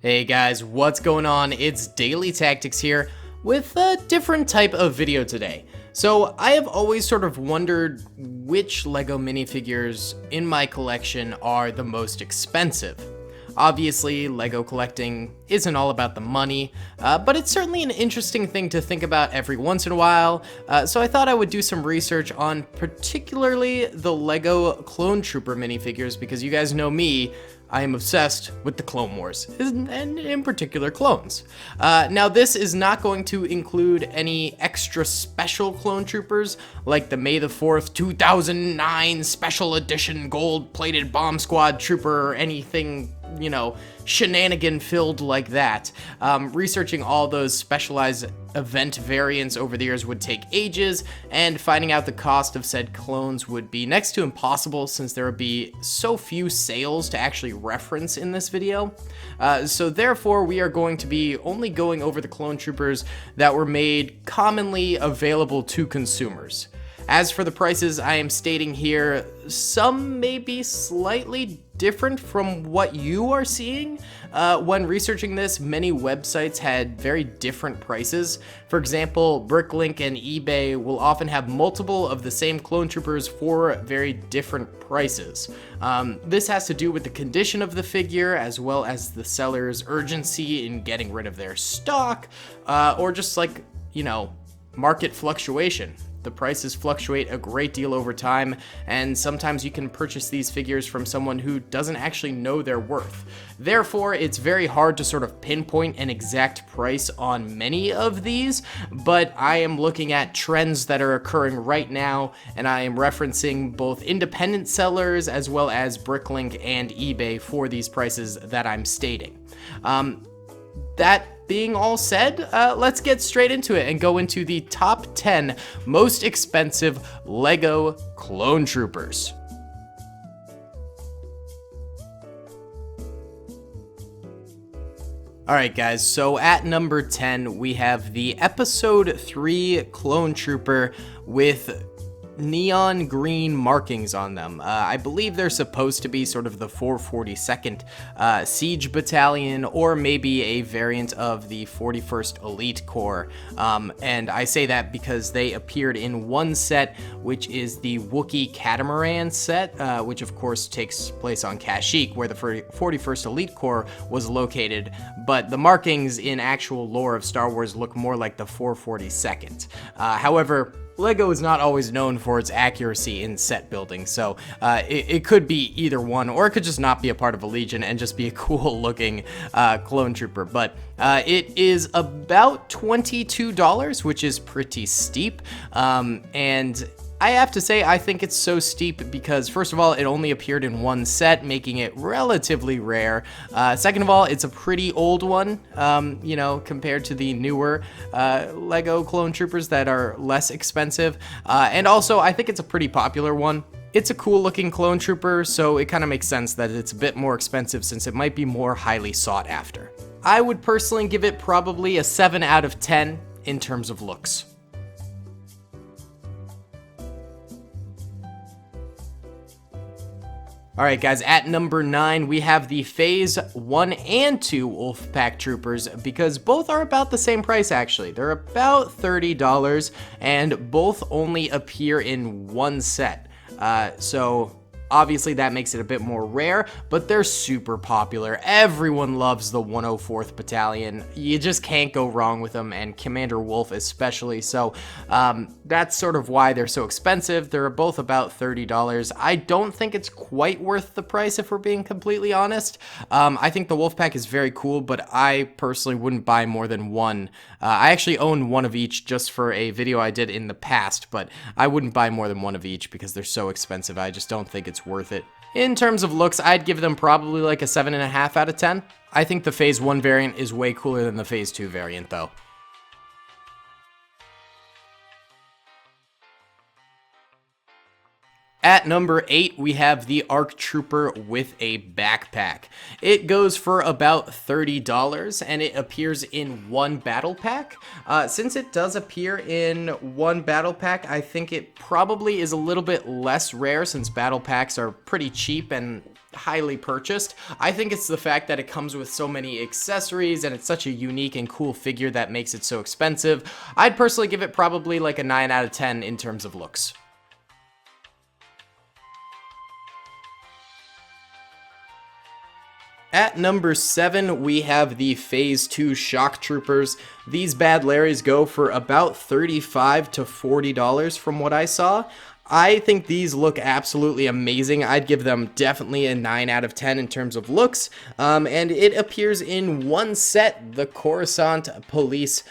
Hey guys, what's going on? It's DaleyTactics here with a different type of video today. So I have always sort of wondered which LEGO minifigures in my collection are the most expensive. Obviously, LEGO collecting isn't all about the money, but it's certainly an interesting thing to think about every once in a while, so I thought I would do some research on particularly the LEGO Clone Trooper minifigures, because you guys know me, I am obsessed with the Clone Wars, and in particular clones. Now this is not going to include any extra special Clone Troopers, like the May the 4th 2009 Special Edition Gold-Plated Bomb Squad Trooper or anything, you know, shenanigan filled like that. Researching all those specialized event variants over the years would take ages, and finding out the cost of said clones would be next to impossible since there would be so few sales to actually reference in this video. So therefore we are going to be only going over the clone troopers that were made commonly available to consumers. As for the prices I am stating here, some may be slightly different from what you are seeing. When researching this, many websites had very different prices. For example, Bricklink and eBay will often have multiple of the same clone troopers for very different prices. This has to do with the condition of the figure, as well as the seller's urgency in getting rid of their stock, or just like, you know, market fluctuation. The prices fluctuate a great deal over time, and sometimes you can purchase these figures from someone who doesn't actually know their worth. Therefore, it's very hard to sort of pinpoint an exact price on many of these, but I am looking at trends that are occurring right now, and I am referencing both independent sellers as well as Bricklink and eBay for these prices that I'm stating. That being all said, let's get straight into it and go into the top 10 most expensive LEGO Clone Troopers. Alright guys, so at number 10 we have the Episode 3 Clone Trooper with neon green markings on them. I believe they're supposed to be sort of the 442nd Siege Battalion, or maybe a variant of the 41st Elite Corps. And I say that because they appeared in one set, which is the Wookiee Catamaran set, which of course takes place on Kashyyyk, where the 41st Elite Corps was located, but the markings in actual lore of Star Wars look more like the 442nd. However, LEGO is not always known for its accuracy in set building, so it could be either one, or it could just not be a part of a Legion and just be a cool looking clone trooper. But it is about $22, which is pretty steep, and I have to say, I think it's so steep because, first of all, it only appeared in one set, making it relatively rare. Second of all, it's a pretty old one, you know, compared to the newer LEGO Clone Troopers that are less expensive. And also, I think it's a pretty popular one. It's a cool looking clone trooper, so it kind of makes sense that it's a bit more expensive since it might be more highly sought after. I would personally give it probably a 7 out of 10 in terms of looks. Alright guys, at number 9 we have the Phase 1 and 2 Wolfpack Troopers, because both are about the same price actually. They're about $30 and both only appear in one set. So obviously that makes it a bit more rare, but they're super popular. Everyone loves the 104th Battalion. You just can't go wrong with them, and Commander Wolffe especially. So that's sort of why they're so expensive. They're both about $30. I don't think it's quite worth the price if we're being completely honest. I think the Wolfpack is very cool, but I personally wouldn't buy more than one. I actually own one of each just for a video I did in the past, but I wouldn't buy more than one of each because they're so expensive. I just don't think it's worth it. In terms of looks, I'd give them probably like a 7.5 out of 10. I think the Phase 1 variant is way cooler than the Phase 2 variant though. At number 8, we have the ARF Trooper with a backpack. It goes for about $30, and it appears in one battle pack. Since it does appear in one battle pack, I think it probably is a little bit less rare since battle packs are pretty cheap and highly purchased. I think it's the fact that it comes with so many accessories and it's such a unique and cool figure that makes it so expensive. I'd personally give it probably like a 9 out of 10 in terms of looks. At number 7, we have the Phase 2 Shock Troopers. These bad Larrys go for about $35 to $40 from what I saw. I think these look absolutely amazing. I'd give them definitely a 9 out of 10 in terms of looks. And it appears in one set, the Coruscant Police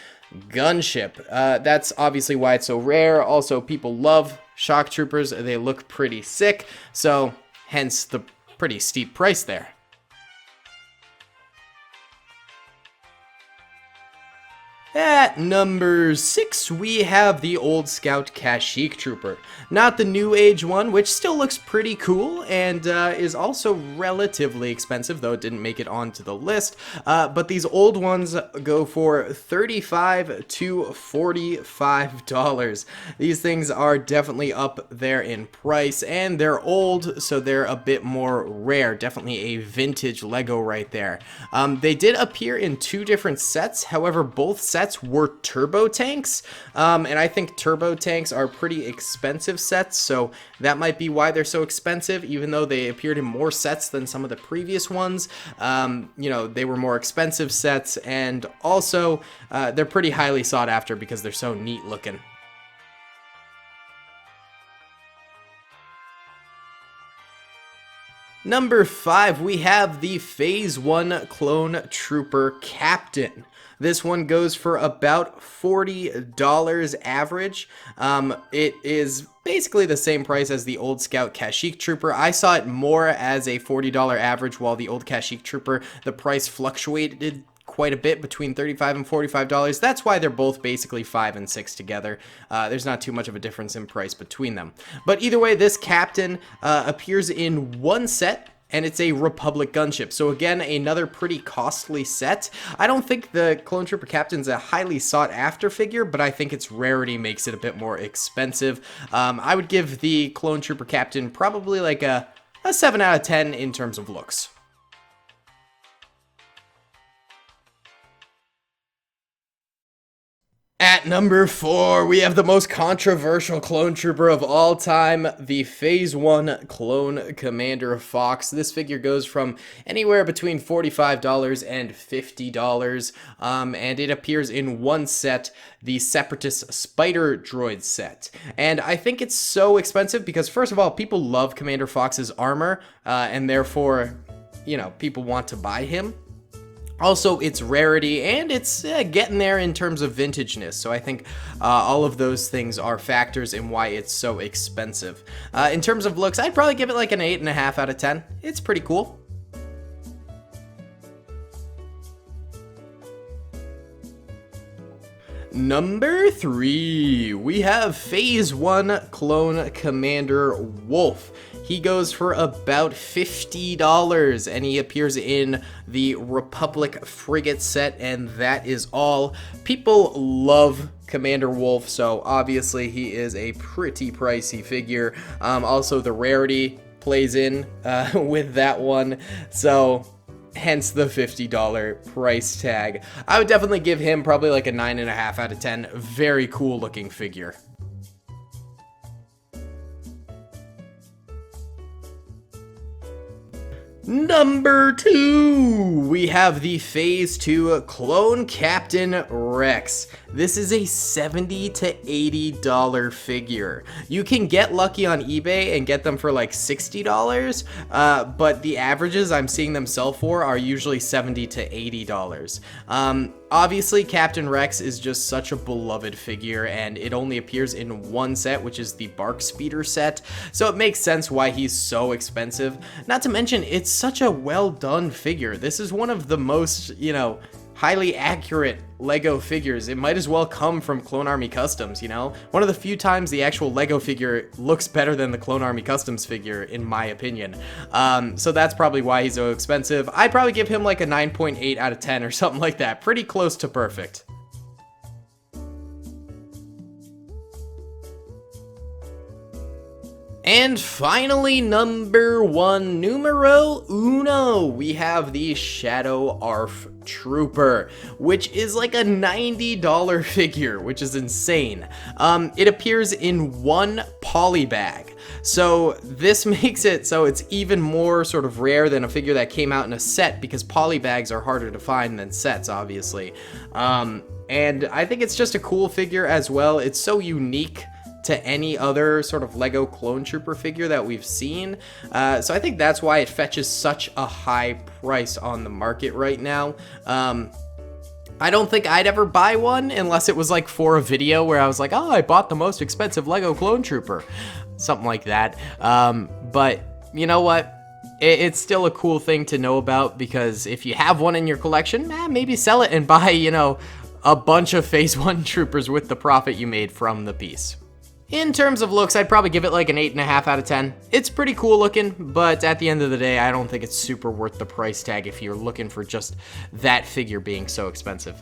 Gunship. That's obviously why it's so rare. Also, people love Shock Troopers. They look pretty sick. So, hence the pretty steep price there. At number 6, we have the Old Scout Chic Trooper. Not the new age one, which still looks pretty cool and is also relatively expensive, though it didn't make it onto the list. But these old ones go for $35 to $45. These things are definitely up there in price, and they're old, so they're a bit more rare. Definitely a vintage Lego right there. They did appear in 2 different sets, however, both sets were turbo tanks, and I think turbo tanks are pretty expensive sets, so that might be why they're so expensive, even though they appeared in more sets than some of the previous ones. You know, they were more expensive sets, and also they're pretty highly sought after because they're so neat looking. Number 5, we have the Phase 1 Clone Trooper Captain. This one goes for about $40 average. It is basically the same price as the Old Scout Chic Trooper. I saw it more as a $40 average, while the Old Chic Trooper, the price fluctuated quite a bit between $35 and $45. That's why they're both basically 5 and 6 together. There's not too much of a difference in price between them. But either way, this Captain appears in one set, and it's a Republic gunship. So again, another pretty costly set. I don't think the Clone Trooper Captain's a highly sought after figure, but I think its rarity makes it a bit more expensive. I would give the Clone Trooper Captain probably like a 7 out of 10 in terms of looks. At number 4, we have the most controversial Clone Trooper of all time, the Phase 1 Clone Commander Fox. This figure goes from anywhere between $45 and $50, and it appears in one set, the Separatist Spider Droid set. And I think it's so expensive because, first of all, people love Commander Fox's armor, and therefore, you know, people want to buy him. Also, its rarity, and it's getting there in terms of vintageness, so I think all of those things are factors in why it's so expensive. In terms of looks, I'd probably give it like an 8.5 out of 10. It's pretty cool. Number 3, we have Phase 1 Clone Commander Wolffe. He goes for about $50, and he appears in the Republic Frigate set, and that is all. People love Commander Wolffe, so obviously he is a pretty pricey figure. Also, the rarity plays in with that one, so hence the $50 price tag. I would definitely give him probably like a 9.5 out of 10. Very cool looking figure. Number 2, we have the Phase 2 Clone Captain Rex. This is a $70 to $80 figure. You can get lucky on eBay and get them for like $60, but the averages I'm seeing them sell for are usually $70 to $80. Obviously, Captain Rex is just such a beloved figure, and it only appears in one set, which is the Bark Speeder set, so it makes sense why he's so expensive. Not to mention, it's such a well-done figure. This is one of the most, you know, highly accurate Lego figures. It might as well come from Clone Army Customs, you know? One of the few times the actual Lego figure looks better than the Clone Army Customs figure, in my opinion. So that's probably why he's so expensive. I'd probably give him like a 9.8 out of 10 or something like that. Pretty close to perfect. And finally, number one, numero uno, we have the Shadow ARF Trooper, which is like a $90 figure, which is insane. It appears in one poly bag. So this makes it so it's even more sort of rare than a figure that came out in a set, because poly bags are harder to find than sets, obviously. And I think it's just a cool figure as well. It's so unique to any other sort of Lego clone trooper figure that we've seen. So I think that's why it fetches such a high price on the market right now. I don't think I'd ever buy one unless it was like for a video where I was like, oh, I bought the most expensive Lego clone trooper. Something like that. But you know what? It's still a cool thing to know about, because if you have one in your collection, maybe sell it and buy, you know, a bunch of Phase 1 troopers with the profit you made from the piece. In terms of looks, I'd probably give it like an 8.5 out of 10. It's pretty cool looking, but at the end of the day, I don't think it's super worth the price tag if you're looking for just that figure being so expensive.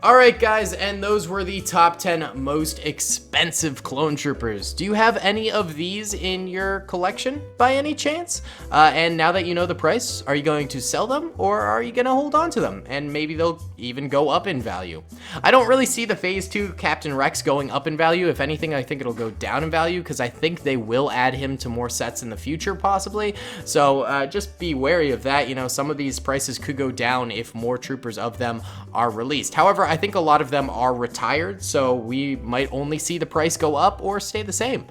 Alright guys, and those were the top 10 most expensive clone troopers. Do you have any of these in your collection by any chance? And now that you know the price, are you going to sell them, or are you going to hold on to them? And maybe they'll even go up in value. I don't really see the Phase 2 Captain Rex going up in value. If anything, I think it'll go down in value, because I think they will add him to more sets in the future, possibly. So just be wary of that. You know, some of these prices could go down if more troopers of them are released. However, I think a lot of them are retired, so we might only see the price go up or stay the same.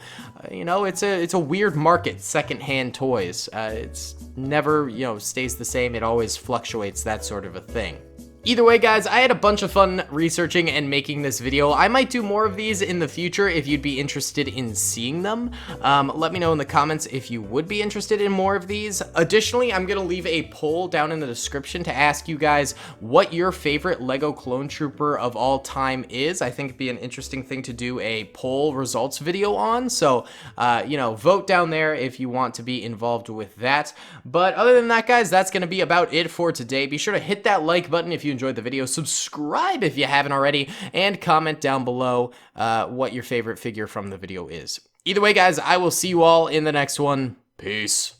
You know, it's a weird market, secondhand toys. It's never, you know, stays the same. It always fluctuates, that sort of a thing. Either way, guys, I had a bunch of fun researching and making this video. I might do more of these in the future if you'd be interested in seeing them. Let me know in the comments if you would be interested in more of these. Additionally, I'm going to leave a poll down in the description to ask you guys what your favorite Lego clone trooper of all time is. I think it'd be an interesting thing to do a poll results video on. So, you know, vote down there if you want to be involved with that. But other than that, guys, that's going to be about it for today. Be sure to hit that like button if you enjoyed the video, subscribe if you haven't already, and comment down below what your favorite figure from the video is. Either way, guys, I will see you all in the next one. Peace.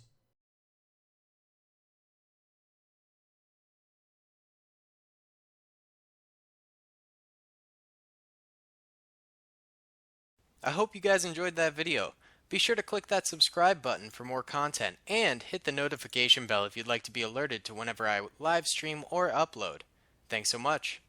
I hope you guys enjoyed that video. Be sure to click that subscribe button for more content, and hit the notification bell if you'd like to be alerted to whenever I live stream or upload. Thanks so much.